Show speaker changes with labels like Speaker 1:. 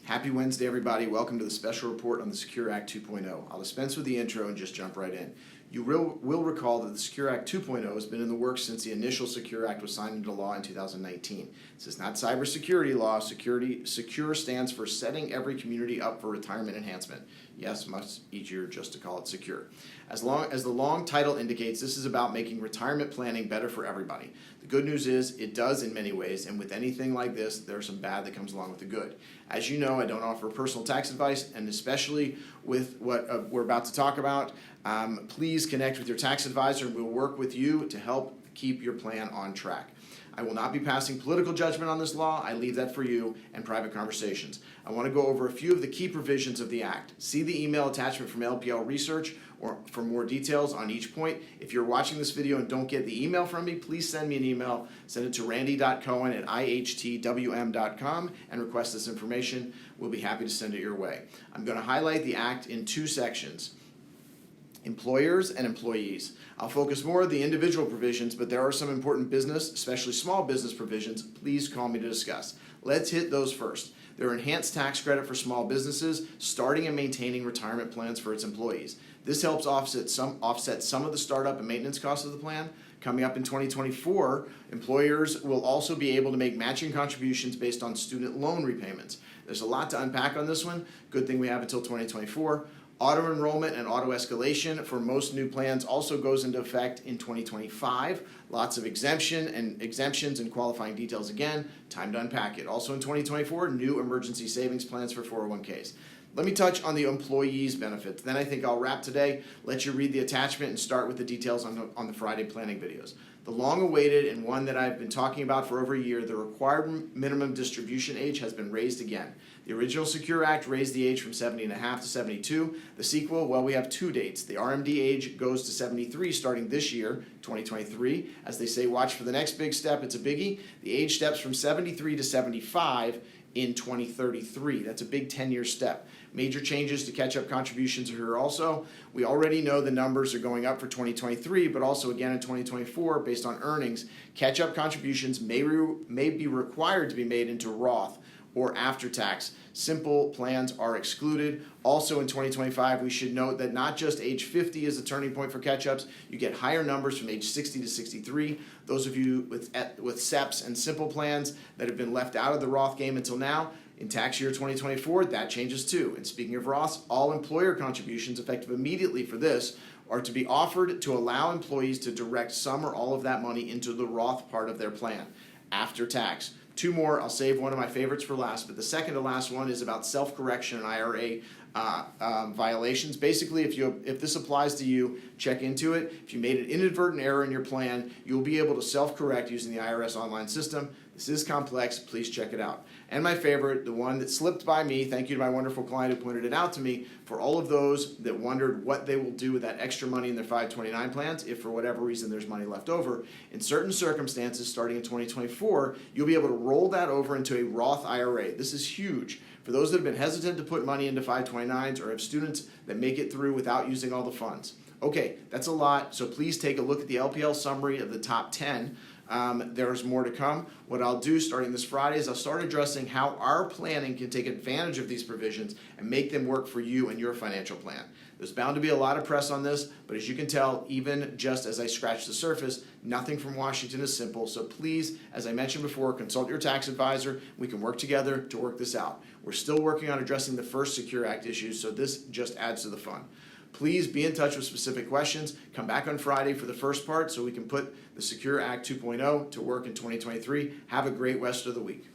Speaker 1: Happy Wednesday, everybody. Welcome to the special report on the Secure Act 2.0. I'll dispense with the intro and just jump right in. You will recall that the Secure Act 2.0 has been in the works since the initial Secure Act was signed into law in 2019. This is not cybersecurity law. Secure stands for setting every community up for retirement enhancement. Yes, much easier just to call it secure. As the long title indicates, this is about making retirement planning better for everybody. The good news is it does in many ways, and with anything like this, there's some bad that comes along with the good. As you know, I don't offer personal tax advice, and especially with what we're about to talk about, please connect with your tax advisor, and we'll work with you to help keep your plan on track. I will not be passing political judgment on this law. I leave that for you and private conversations. I want to go over a few of the key provisions of the Act. See the email attachment from LPL Research or for more details on each point. If you're watching this video and don't get the email from me, please send me an email. Send it to randy.cohen@ihtwm.com and request this information. We'll be happy to send it your way. I'm going to highlight the Act in two sections: employers and employees. I'll focus more on the individual provisions, but there are some important business, especially small business provisions. Please call me to discuss. Let's hit those first. There are enhanced tax credit for small businesses starting and maintaining retirement plans for its employees. This helps offset some of the startup and maintenance costs of the plan. Coming up in 2024, employers will also be able to make matching contributions based on student loan repayments. There's a lot to unpack on this one. Good thing we have until 2024. Auto enrollment and auto escalation for most new plans also goes into effect in 2025. Lots of exemptions and qualifying details again. Time to unpack it. Also in 2024, new emergency savings plans for 401ks. Let me touch on the employees' benefits. Then I think I'll wrap today, let you read the attachment, and start with the details on the Friday planning videos. The long-awaited and one that I've been talking about for over a year, the required minimum distribution age has been raised again. The original Secure Act raised the age from 70.5 to 72. The sequel, well, we have two dates. The RMD age goes to 73 starting this year, 2023. As they say, watch for the next big step. It's a biggie. The age steps from 73 to 75 in 2033. That's a big 10-year step. Major changes to catch-up contributions are here also. We already know the numbers are going up for 2023, but also again in 2024 based on earnings. Catch-up contributions may be required to be made into Roth or after tax. Simple plans are excluded. Also in 2025, we should note that not just age 50 is a turning point for catch-ups. You get higher numbers from age 60 to 63. Those of you with SEPs and simple plans that have been left out of the Roth game until now, in tax year 2024, that changes too. And speaking of Roths, all employer contributions effective immediately for this are to be offered to allow employees to direct some or all of that money into the Roth part of their plan after tax. Two more, I'll save one of my favorites for last, but the second to last one is about self-correction and IRA violations. Basically, if this applies to you, check into it. If you made an inadvertent error in your plan, you'll be able to self-correct using the IRS online system. This is complex. Please check it out. And my favorite, the one that slipped by me, thank you to my wonderful client who pointed it out to me, for all of those that wondered what they will do with that extra money in their 529 plans, if for whatever reason there's money left over. In certain circumstances, starting in 2024, you'll be able to roll that over into a Roth IRA. This is huge. For those that have been hesitant to put money into 529s or have students that make it through without using all the funds. Okay, that's a lot, so please take a look at the LPL summary of the top 10. There's more to come. What I'll do starting this Friday is I'll start addressing how our planning can take advantage of these provisions and make them work for you and your financial plan. There's bound to be a lot of press on this, but as you can tell, even just as I scratch the surface, nothing from Washington is simple. So please, as I mentioned before, consult your tax advisor. We can work together to work this out. We're still working on addressing the first Secure Act issues, so this just adds to the fun. Please be in touch with specific questions. Come back on Friday for the first part so we can put the Secure Act 2.0 to work in 2023. Have a great rest of the week.